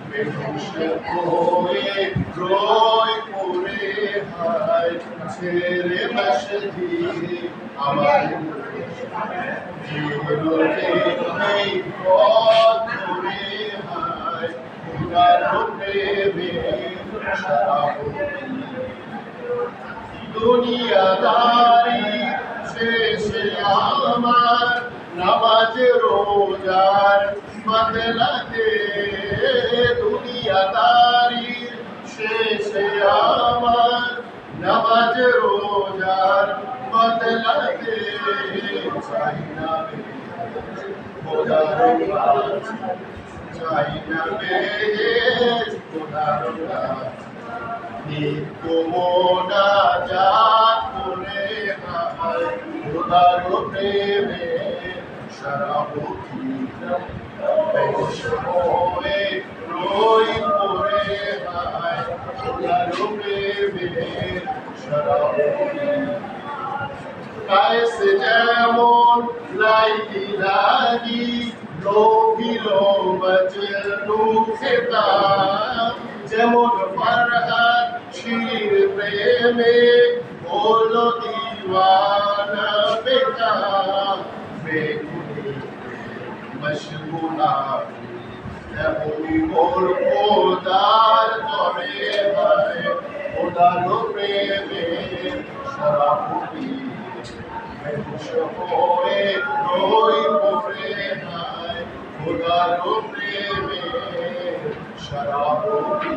বেহুশ হয়ে রই পড়ে হায় ছেড়ে মশজি আমার নেই পথ ধরে হায় উদার প্রেমে দুনিয়াদারি শেষে আমার নামাজ রোজার বদলাতে দুনিয়াদারি শেষে আমার নামাজ রোজার বদলাতে চাই না খোদার চাই না খোদার নিত্য মোনাজাত করে হায় খোদার প্রেমে সারাবতী বেহুশ হয়ে রই পড়ে হায় খোদার প্রেমে সারাবতী কায়েস যেমন লাইলি লাগি লোভিল মজনু খেতাম যেমন ফরহাদ শির প্রেমে হলো দিওয়ানা বেকার বেকুনি মশগুলা এমনি মোর খোদার তরে হায় খোদার প্রেমে সারাবতী বেহুশ হয়ে রই পড়ে হায় খোদার প্রেমে সারাবতী